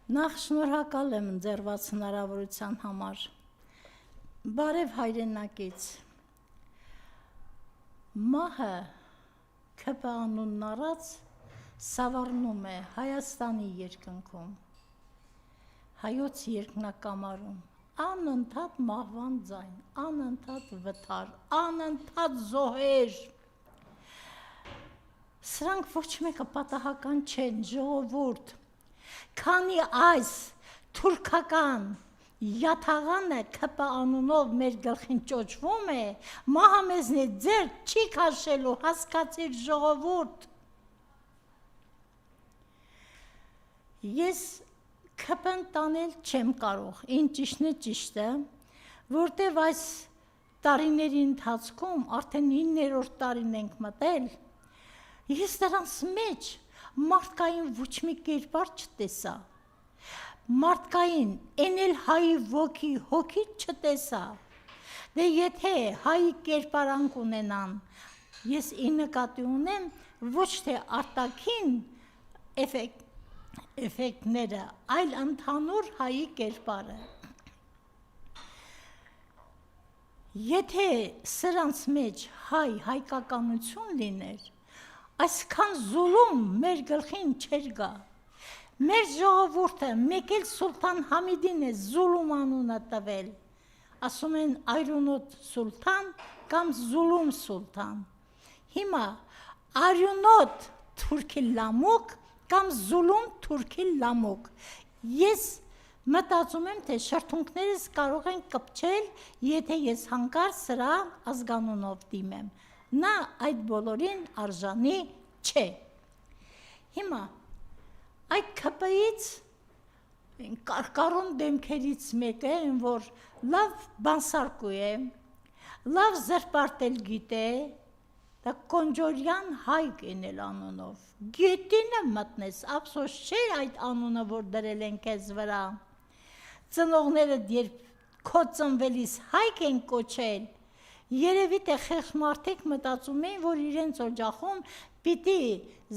Նախ շնորհակալ եմ ընձեռված հնարավորության համար։ Բարև հայրենակից։ Մահը ՔՊ անունն առած սավառնում է Հայաստանի երկնքում, հայոց երկնակամարում, անընդհատ մահվան ձայն, անընդհատ վթար, անընդհատ զոհեր։ Սրանք ոչ մեկը պատահական չեն, ժողովուրդ, քանի այս թուրքական յաթաղանը ՔՊ անունով մեր գլխին ճոճվում է, մահը մեզնից ձեռք չի քաշելու, հասկացիր ժողովուրդ։ Ես ՔՊ-ն տանել չեմ կարող, ինչ ճիշտն է ճիշտ է, որտև այս տարիների ընթացքում արդեն 9-րդ տարին ենք մտել, ես դրանց մեջ մարդկային ոչ մի կերպար չտեսա, մարդկային են էլ հայի ոգի հոգի չտեսա, դե եթե հայի կերպարանք ունենան, ես ի նկատի ունեմ ոչ թե արտաքին էֆեկտները, այլ ընդհանուր հայի կերպարը։ Եթե սրանց մեջ հայկականություն լիներ, այսքան զուլում մեր գլխին չեր գա։ Մեր ժողովուրդը մեկ էլ Սուլթան Համիդին է զուլում անունը տվել, ասում են Արյունոտ Սուլթան կամ Զուլում Սուլթան։ Հիմա Արյունոտ թուրքի լամուկ կամ Զուլում թուրքի լամուկ։ Ես մտածում եմ, թե շրթունքներս կարող են կպչել, եթե ես հանկարծ սրա ազգանունով դիմեմ։ Նա այդ բոլորին արժանի չէ։ Հիմա այդ ՔՊ-ից կարկառուն դեմքերից մեկը, որ լավ բանսարկու է, լավ զրպարտել գիտե, դա Կոնջորյան Հայկ էնել անունով։ Գետինը մտնես, ափսոս չէ այդ անունը, որ դրել են քեզ վրա։ Ծնողներդ երբ քո ծնվելիս Հայկ են կոչել, երևի թե խեղճ մարդիկ մտածում էին, որ իրենց օջախում պիտի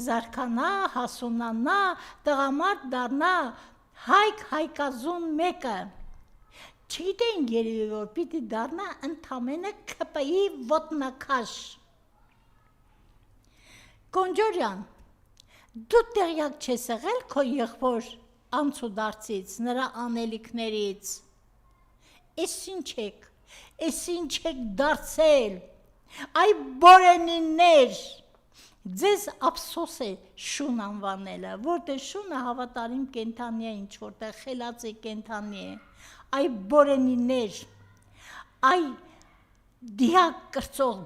զարկանա, հասունանա, տղամարդ դառնա հայկազուն մեկը։ Չգիտեին երևի, որ պիտի դառնա ընդամենը ՔՊ-ի ոտնաքաշ։ Կոնջորյան, դու տեղյակ չես եղել քո եղբոր անցուդարձից, նրա անելիքներից։ Էս ինչ եք դարձել, այ բորենիներ, ձեզ ափսոս է շուն անվանելը, որտեղ շունը հավատարիմ կենդանի է, ինչ որտեղ խելացի կենդանի է, այ բորենիներ, այ դիակ կրծող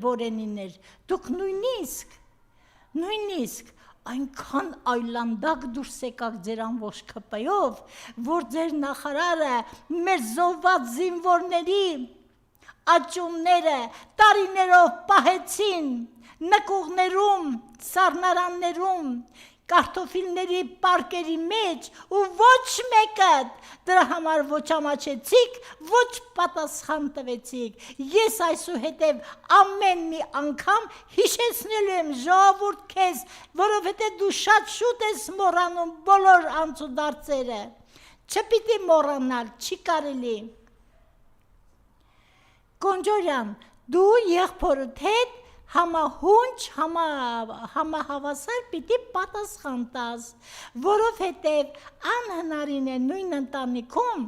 բորենիներ, դուք նույնիսկ այնքան այլանդակ դուրս եկաք ձեր ամբողջ ՔՊ-ով, որ ձեր նախարարը մեր զոհված զինվորների աճումները տարիներով պահեցին նկուղներում, սառնարաններում, կարտոֆիլների պարկերի մեջ ու ոչ մեկը դրա համար ոչ ամաչեցիք, ոչ պատասխան տվեցիք։ Ես այսուհետև ամեն մի անգամ հիշեցնելու եմ ժողովուրդ քեզ, որովհետև դու շատ շուտ ես մոռանում բոլոր անցուդարձերը։ Չպիտի մոռանալ, չի կարելի։ Կոնջորյան, դու եղբորդ հետ համահունչ, համահավասար պիտի պատասխան տաս, որովհետև անհնարին է նույն ընտանիքում,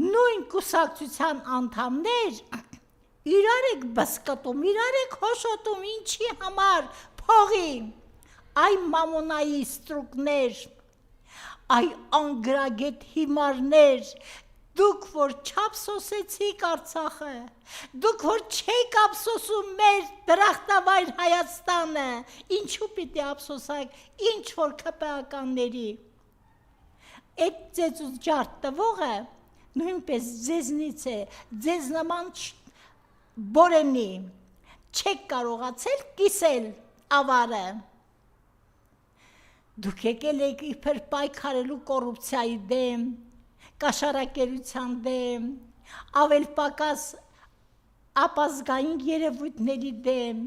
նույն կուսակցության անդամներ, իրար եք բսկտում, իրար եք հոշոտում, ինչի համար, փողի, այ մամոնայի ստրուկներ, այ անգրագետ հիմարներ, դուք որ չափսոսեցիք Արցախը, դուք որ չեք ափսոսում մեր դրախտավայր Հայաստանը, ինչու պիտի ափսոսակ, ինչ որ ՔՊ-ականների։ Այդ ծեծուջարդ տվողը նույնպես ձեզնից է, ձեզ նման բորենի, չեք կարողացել կիսել ավարը։ Դուք եկել եք իբր պայքարելու կոռուպցիայի դեմ, կաշառակերության դեմ, ավել պակաս ապազգային երևույթների դեմ,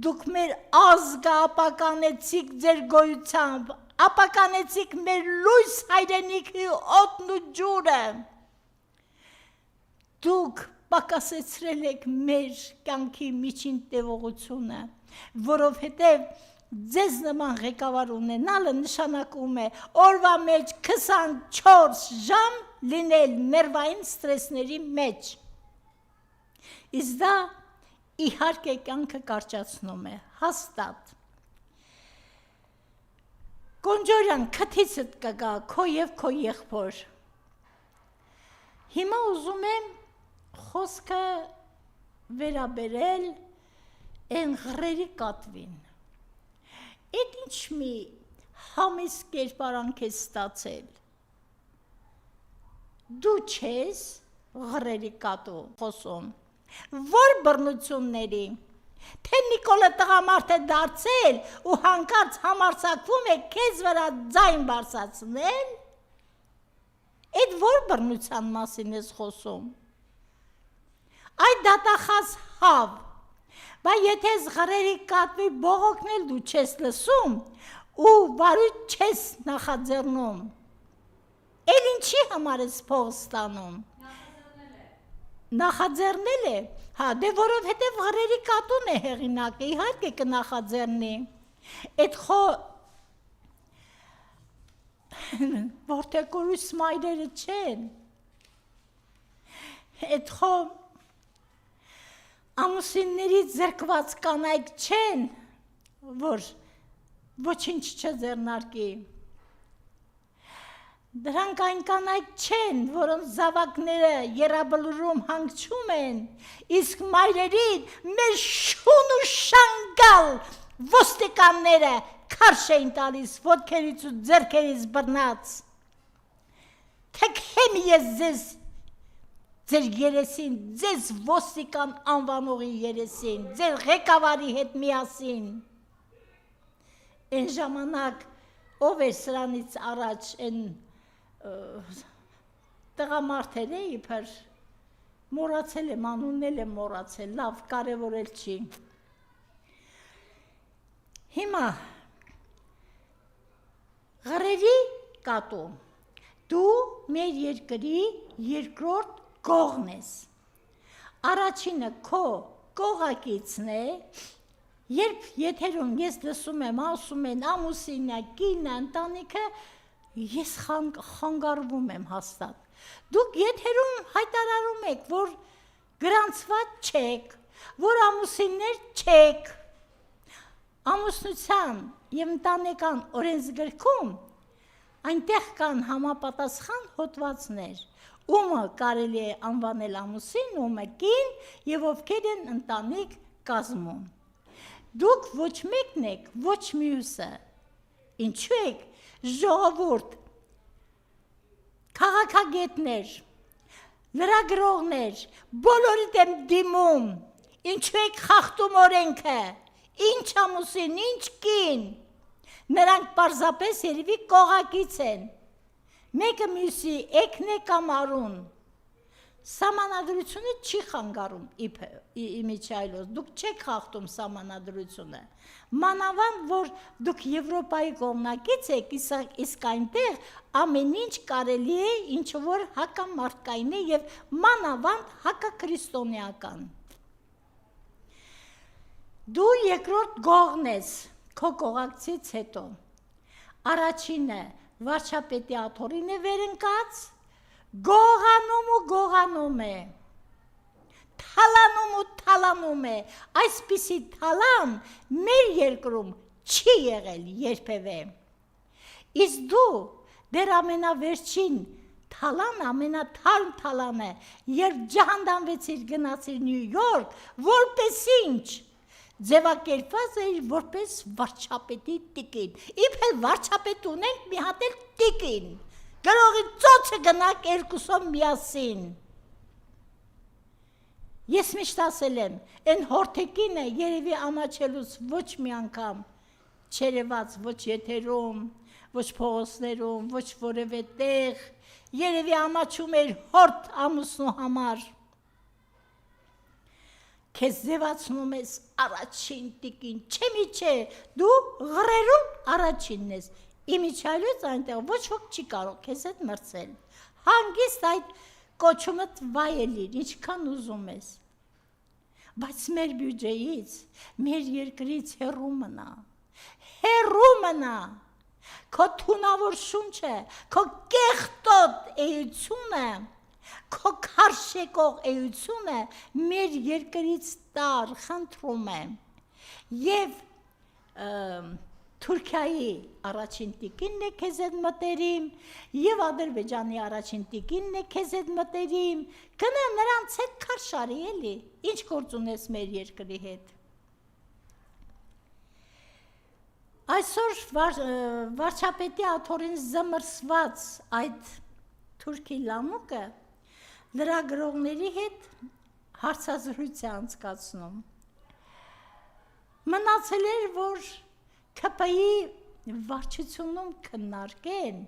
դուք մեր ազգը ապականեցիք ձեր գոյությամբ, ապականեցիք մեր լույս հայրենիքի օդն ու ջուրը, դուք պակասեցրել եք մեր կյանքի միջին տևողությունը, որովհետև ձեզ նման ղեկավար ունենալը նշանակում է օրվա մեջ 24 ժամ լինել ներվային ստրեսների մեջ, իսկ դա իհարկե կյանքը կարճացնում է, հաստատ։ Կոնջորյան, քթիցդ կգա քո և քո եղբոր։ Հիմա ուզում եմ խոսքը վերաբերել են ղրերի կատվին։ Էդ ինչ մի համես կերպարանք է ստացել։ Դու չես ղրերի կատու խոսում, որ բռնությունների, թե Նիկոլը տղամարդ է դարձել ու հանկարծ համարձակվում է քեզ վրա ձայն բարձրացնել, այդ որ բռնության մասին ես խոսում, այդ դատախազ հավ, բայց եթե ղրերի կատվի բողոքն էլ դու չես լսում ու վարույթ չես նախաձեռնում, էլ ինչի համար ես փող ստանում, նախաձեռնել է, հա, դե որովհետև ղրերի կատուն է հեղինակը, իհարկե կնախաձեռնի, այդ խո որդեկորույս մայրերը չեն, այդ խո ամուսիններից զրկված կանայք չեն, որ ոչինչ չձեռնարկի, դրանք այն կանայք չեն, որոնց զավակները եռաբլուրում հանգչում են, իսկ մայրերին մեր շուն ու շանգալ ոստիկանները քարշ էին տալիս ոտքերից ու ձեռքերից բռնած, թքեմ ես ձեզ ձեր երեսին, ձեզ ոստիկան անվանողի երեսին, ձեր ղեկավարի հետ միասին, են ժամանակ ով էր սրանից առաջ են տղամարդեր է իբր մոռացել եմ, անուննել եմ մոռացել, լավ, կարևորել չի։ Հիմա ղրերի կատու, դու մեր երկրի երկրորդ կողն ես, առաջինը քո կողակիցն է, երբ եթերում ես լսում եմ, ասում են ամուսինը, կինը, ընտանիքը, ես խանգարվում եմ հաստատ, դուք եթերում հայտարարում եք, որ գրանցված չեք, որ ամուսիններ չեք, ամուսնության և ընտանեկան օրենսգրքում այնտեղ կան համապատասխան հոդվածներ, ումը կարելի է անվանել ամուսին, ումը կին և ովքեր են ընտանիք կազմում։ Դուք ոչ մեկն եք, ոչ մյուսը, ինչու եք ժողովուրդ, քաղաքագետներ, լրագրողներ, բոլորիդ եմ դիմում, ինչու եք խախտում օրենքը, ինչ ամուսին, ինչ կին, նրանք պարզապես երևի կողակից են, մեկը մյուսի էքն է կամ արուն, սահմանադրությունը չի խանգարում իմիջայլոց, դուք չեք խախտում սահմանադրությունը, մանավանդ, որ դուք Եվրոպայի կողմնակից եք, իսկ այնտեղ ամեն ինչ կարելի է, ինչ որ հակամարտկային է և մանավանդ հակաքրիստոնեական։ Դու երկրորդ գողն ես, քո կողակցից հետո, առաջինը վարչապետի աթոռին է վերընկած, գողանում ու գողանում է, թալանում ու թալանում է, այսպիսի թալան մեր երկրում չի եղել երբևէ, իսկ դու դեր ամենավերջին թալան, ամենաթարմ թալան է, երբ ջահանդանվեցիր գնացիր Նյու Յորք, որպես ինչ, ձևակերպված էիր որպես վարչապետի տիկին, իբր վարչապետ ունենք մի հատ էլ տիկին, գրողի ծոցը գնանք երկուսով միասին։ Ես միշտ ասել եմ, այն հորթեկինը երևի ամաչելուց ոչ մի անգամ չերևաց ոչ եթերում, ոչ փողոցներում, ոչ որևէ տեղ, երևի ամաչում էր հորթ ամուսնու համար։ քեզ ձևացնում ես առաջին տիկին, չէ, դու ղրերուն առաջինն ես, իմիջայլուց այնտեղ ոչ ոք չի կարող քեզ հետ մրցել, հանգիստ այդ կոչումդ վայելիր, ինչքան ուզում ես, բայց մեր բյուջեից, մեր երկրից հեռու մնա, քո թունավոր շունչը, քո կեղտոտ էությունը, քո քարշեկող էությունը մեր երկրից տար, խնդրում եմ, և Թուրքիայի առաջին տիկինն է քեզ հետ մտերիմ, և Ադրբեջանի առաջին տիկինն է քեզ հետ մտերիմ, գնա նրանց հետ քարշ արի, էլի, ինչ գործ ունես մեր երկրի հետ։ Այսօր վարչապետի աթոռին զմռսված այդ թուրքի լամուկը լրագրողների հետ հարցազրույց է անցկացնում։ Մնացել էր, որ ՔՊ-ի վարչությունում քննարկեն,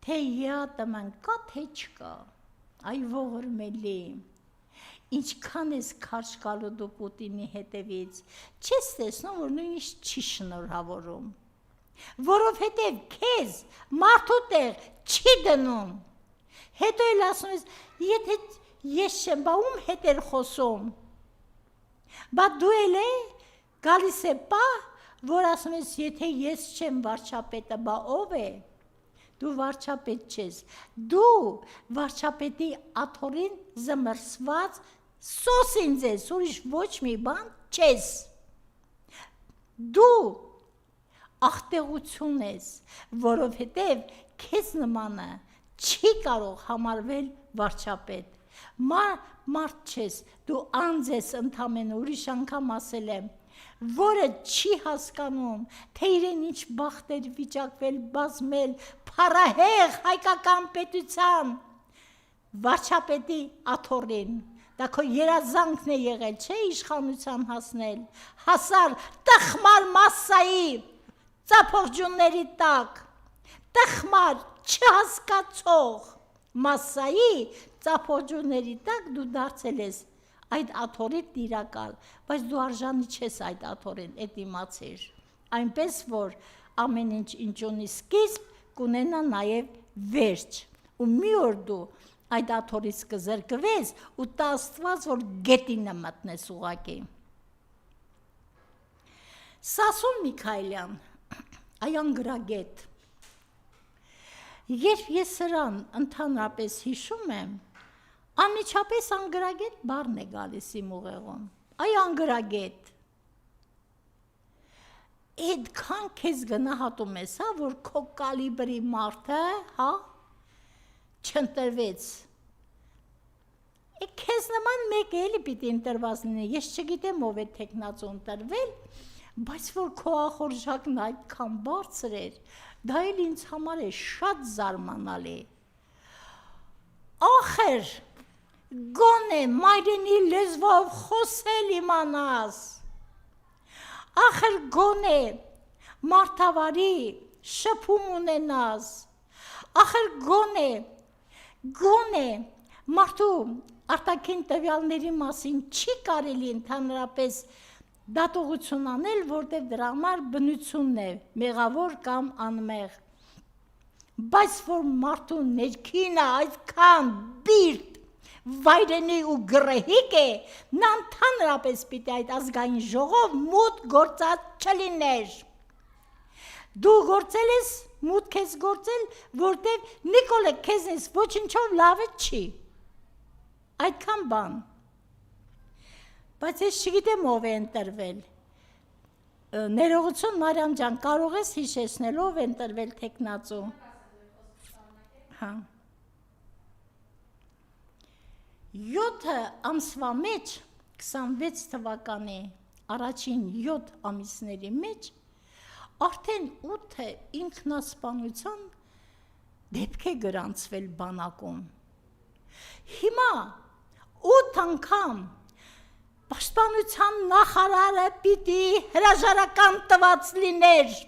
թե ԵԱՏՄ-ն կա, թե չկա, այ ողորմելի, ինչքան ես քարշ գալու դու Պուտինի հետևից, չես տեսնում, որ նույնիսկ չի շնորհավորում, որովհետև քեզ մարդու տեղ չի դնում, հետո էլ ասում ես, եթե ես չեմ, բա ում հետ էր խոսում, բա դու էլ է, գալիս է պահ, որ ասում ես, եթե ես չեմ վարչապետը, բա ով է, դու վարչապետ չես, դու վարչապետի աթոռին զմռսված սոսինձ ես, ուրիշ ոչ մի բան չես, դու ախտեղություն ես, որովհետև քեզ նմանը չի կարող համարվել վարչապետ, մարդ չես, դու անձ ես ընդամենը, ուրիշ անգամ ասել եմ, որը չի հասկանում, թե իրեն ինչ բախտեր վիճակվել, բազմել, փառահեղ հայկական պետության վարչապետի աթոռին, դա քո երազանքն է եղել, չէ, իշխանության հասնել, հասար տխմար մասսայի ծափողջունների տակ, տխմար չհասկացող մասսայի ծափողջունների տակ դու դարձել ես այդ աթոռի տիրակալ, բայց դու արժանի չես այդ աթոռին, էդ իմացիր, այնպես, որ ամեն ինչ ունի սկիզբ, կունենա նաև վերջ, ու մի օր դու այդ աթոռից կզրկվես, ու տա Աստված, որ գետինը մտնես ուղղակի։ Սասուն Միքայելյան, այ անգրագետ, երբ ես սրան ընդհանրապես հիշում եմ, անմիջապես անգրագետ բառն է գալիս իմ ուղեղում, այ անգրագետ, այդքան քեզ գնահատում ես, որ քո կալիբրի մարդը, չընտրվեց, քեզ նման մեկ էլի պիտի ընտրված լինի, ես չգիտեմ ով է թեկնածու ընտրվել, բայց որ քո ախորժակն այդքան բարձր էր, դա էլ ինձ համար է շատ զարմանալի, ախր, գոնե մայրենի լեզվով խոսել իմանաս, ախր գոնե մարդավարի շփում ունենաս, ախր գոնե մարդու արտաքին տվյալների մասին չի կարելի ընդհանրապես դատողություն անել, որտեղ դրա համար բնությունն է, մեղավոր կամ անմեղ, բայց որ մարդու ներքինը այդքան բիրտ, վայրենի ու գրեհիկ է, նա ընդհանրապես պիտի այդ ազգային ժողով մուտք գործած չլիներ, դու գործել ես, մուտք ես գործել, որտեղ Նիկոլը քեզնից ոչինչով լավը չի, այդքան բան, բայց ես չգիտեմ ով է ընտրվել, ներողություն Մարիամ ջան, կարող ես հիշեցնել ով է ընտրվել թեկնածու, հա, 7 ամսվա մեջ, 26 թվականի առաջին 7 ամիսների մեջ, արդեն 8 ինքնասպանության դեպք է գրանցվել բանակում, հիմա 8 անգամ պաշտպանության նախարարը պիտի հրաժարական տված լիներ,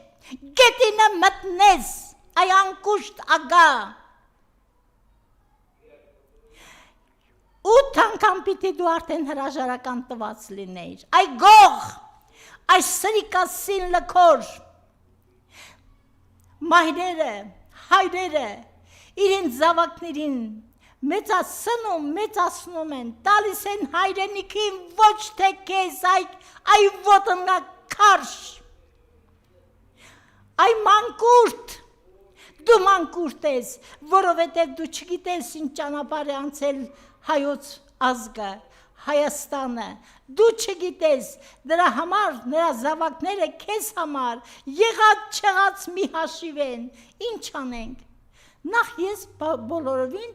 գետինը մտնես, այ անկուշտ ագա, 8 անգամ պիտի դու արդեն հրաժարական տված լինեիր, այ գող, այս սրիկասին լքոր, մայրերը, հայրերը, իրենց զավակներին մեծացնում են, տալիս են հայրենիքին ոչ թե կեզ, այ ոտնաքարշ, այ մանկուրտ, դու մանկուրտ ես, որովհետև դու չգիտես ինչ ճանապարհ է անցել հայոց ազգը, Հայաստանը, դու չգիտես, դրա համար նրա զավակները քեզ համար եղած չեղած մի հաշիվ են, ինչ անենք, նախ ես բոլորովին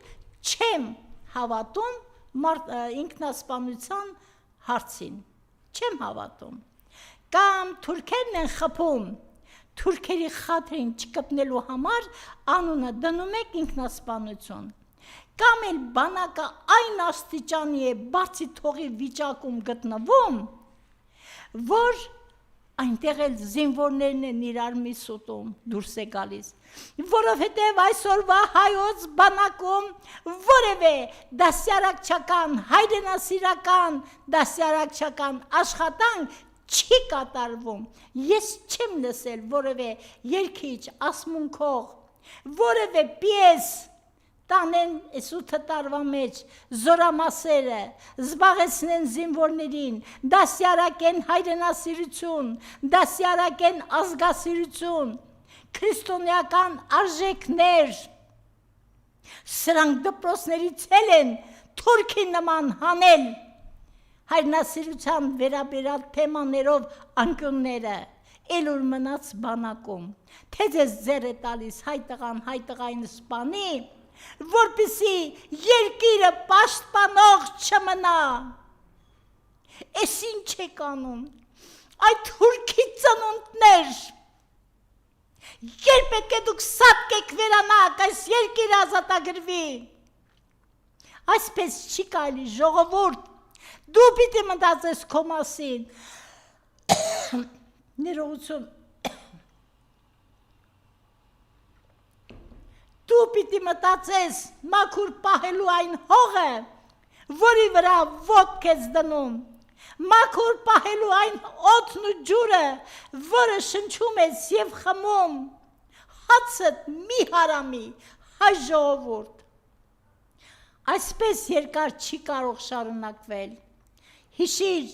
չեմ հավատում ինքնասպանության հարցին, չեմ հավատում, կամ թուրքերն են խփում, թուրքերի խաթրին չկպնելու համար անունը դնում եք ինքնասպանություն, կամ էլ բանակը այն աստիճանի է բարձի թողի վիճակում գտնվում, որ այնտեղ էլ զինվորներն են իրար միս ուտում, դուրս է գալիս, որովհետև այսօրվա հայոց բանակում որևէ դասյարակչական, հայրենասիրական, դասյարակչական աշխատանք չի կատարվում, ես չեմ լսել որևէ երգիչ, ասմունքող, որևէ պիես տանեն այս 8 տարվա մեջ զորամասերը, զբաղեցնեն զինվորներին, դասյարակեն հայրենասիրություն, դասյարակեն ազգասիրություն, քրիստոնեական արժեքներ, սրանք դպրոցներից են թուրքի նման հանել, հայրենասիրության վերաբերյալ թեմաներով անկյունները, էլ ուր մնաց բանակում, թե ձեզ ձեռ է տալիս հայ տղային սպանի, որպեսզի երկիրը պաշտպանող չմնա, էս ինչ եք անում, այդ թուրքի ծնունդներ, երբեք է դուք սատկեք վերանաք, այս երկիրը ազատագրվի, այսպես չի կարելի ժողովուրդ, դու պիտի մտածես քո մասին, ներողություն, դու պիտի մտածես մաքուր պահելու այն հողը, որի վրա ոտք ես դնում, մաքուր պահելու այն օդն ու ջուրը, որը շնչում ես և խմում, հացդ մի հարամի, հայ ժողովուրդ, այսպես երկար չի կարող շարունակվել, հիշիր,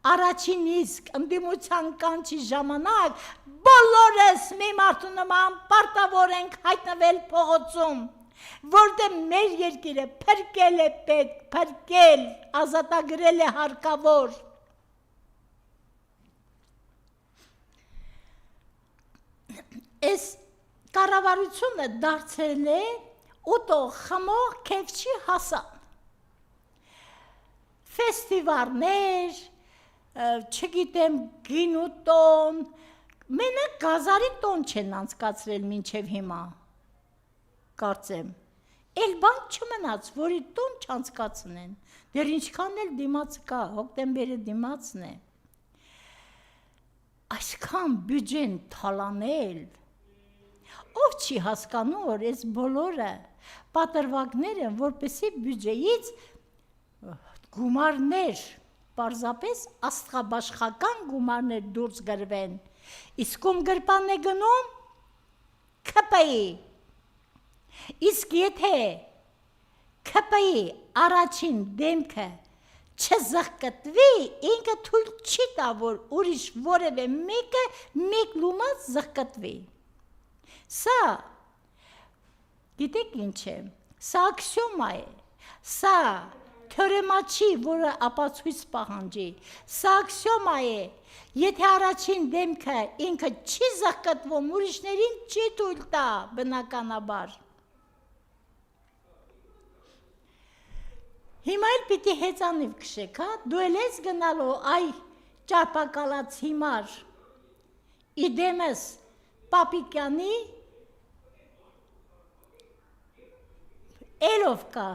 առաջին իսկ ընդդիմության կանչի ժամանակ բոլորս մի մարդու նման պարտավոր ենք հայտնվել փողոցում, որտեղ մեր երկիրը փրկել է պետք, փրկել, ազատագրել է հարկավոր։ Այս կառավարությունը դարձել է ուտող, խմող, քեֆչի հասան։ Ֆեստիվալներ, չգիտեմ, գինու տոն, մենակ գազարի տոն չեն անցկացրել մինչև հիմա, կարծեմ, էլ բան չմնաց, որի տոն չանցկացնեն, դեր ինչքան էլ դիմաց կա, հոկտեմբերը դիմացն է, այսքան բյուջեն թալանել, ով չի հասկանում, որ այս բոլորը պատրվակներ են, որպեսի բյուջեից գումարներ, պարզապես աստղաբաշխական գումարներ դուրս գրվեն, իսկ ում գրպանն է գնում, ՔՊ-ի, իսկ եթե ՔՊ-ի առաջին դեմքը չզղկտվի, ինքը թույլ չի տա, որ ուրիշ որևէ մեկը մեկ լումած զղկտվի, սա, գիտեք ինչ է, սա աքսիոմա է, սա թյորեմա չի, որը ապացույց պահանջի, սա աքսիոմա է, եթե առաջին դեմքը ինքը չի զղկտվում, ուրիշներին չի թույլ տա բնականաբար։ Հիմա էլ պիտի հեծանիվ քշեք, դու էլ ես գնալու այ ճարպակալած հիմար, իդեմս Պապիկյանի էլով կա,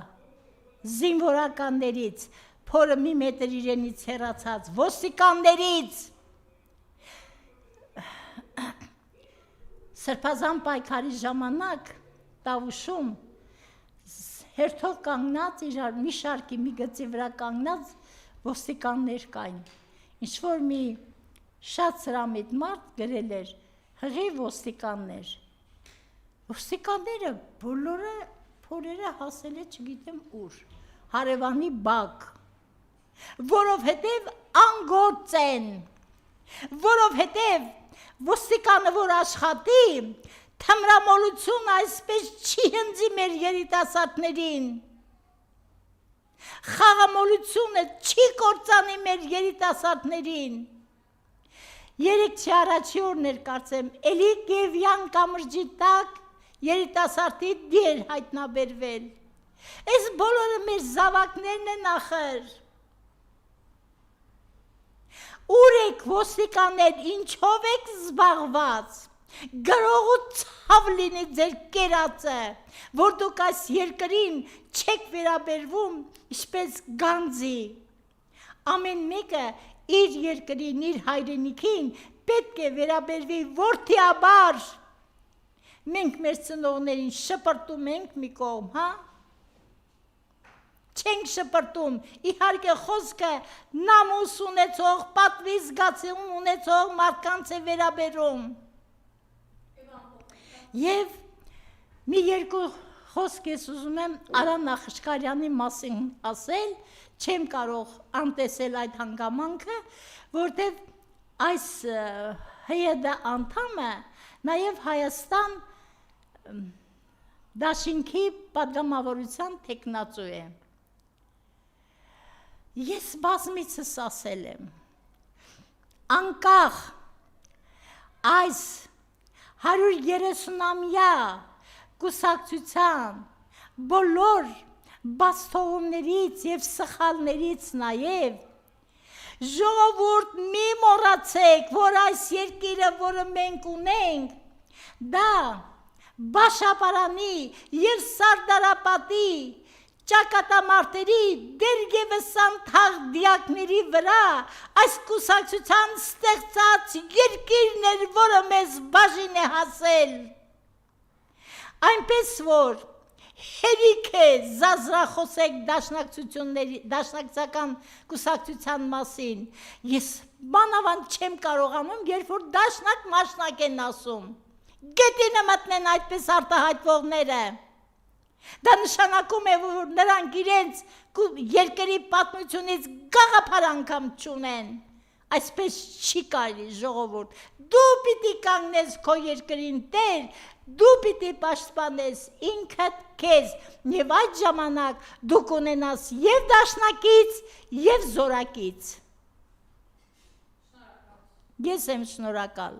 զինվորականներից, փորը մի մետր իրենից հեռացած, ոստիկաններից, սրբազան պայքարի ժամանակ Տավուշում հերթով կանգնած իրար մի շարքի մի գծի վրա կանգնած ոստիկաններ կային։ Ինչ որ մի շատ սրամիտ մարդ գրել էր հղի ոստիկաններ։ Ոստիկանները բոլորը փորերը հասել է չգիտեմ ուր, հարևանի բակ, որովհետև անգործ են, որովհետև ոստիկանը որ աշխատի, թմրամոլություն այսպես չի հնձի մեր երիտասարդներին, խաղամոլությունը չի կործանի մեր երիտասարդներին։ Երեքչի առաջի օրներ կարծեմ, էլի Գևյան կամրջի տակ երիտասարդի դեր հայտնաբերվել։ Այս բոլորը մեր զավակներն են ախր։ Ուր եք ոստիկաններ, ինչով եք զբաղված, գրողու ցավ լինի ձեր կերածը, որ դուք այս երկրին չեք վերաբերվում ինչպես գանձի։ Ամեն մեկը իր երկրին, իր հայրենիքին պետք է վերաբերվի որդիաբար։ Մենք մեր ծնողներին շպրտում ենք մի կողմ, հա? Չենք շպրտում, իհարկե խոսքը նամուս ունեցող, պատվի զգացում ունեցող մարդկանց է վերաբերում։ Եվ մի երկու խոսք ես ուզում եմ Արամ Նախիջկարյանի մասին ասել, չեմ կարող անտեսել այդ հանգամանքը, որտեղ այս ՀՅԴ անդամը նաև Հայաստան դաշինքի պատգամավորության թեկնածու է։ Ես բազմիցս ասել եմ, անկախ այս 130-ամյա կուսակցության բոլոր բացթողումներից և սխալներից նաև ժողովուրդ մի մոռացեք, որ այս երկիրը, որը մենք ունենք, դա Բաշապարանի և Սարդարապատի ճակատամարտերի դերևս անթաղ դիակների վրա այս կուսակցության ստեղծած երկիրն էր, որը մեզ բաժին է հասել։ Այնպես որ հերիք է զազրախոսեք դաշնակցական կուսակցության մասին, ես մանավանդ չեմ կարողանում, երբ որ դաշնակ-մաշնակ են ասում, գետինը մտնեն այդպես արտահայտվողները։ Դա նշանակում է, որ նրանք իրենց երկրի պատմությունից գաղափար անգամ չունեն։ Այսպես չի կարելի ժողովուրդ։ Դու պիտի կանգնես քո երկրին տեր, դու պիտի պաշտպանես ինքդ քեզ, եւ այդ ժամանակ դու կունենաս եւ դաշնակից, եւ զորակից։ Ես եմ շնորհակալ։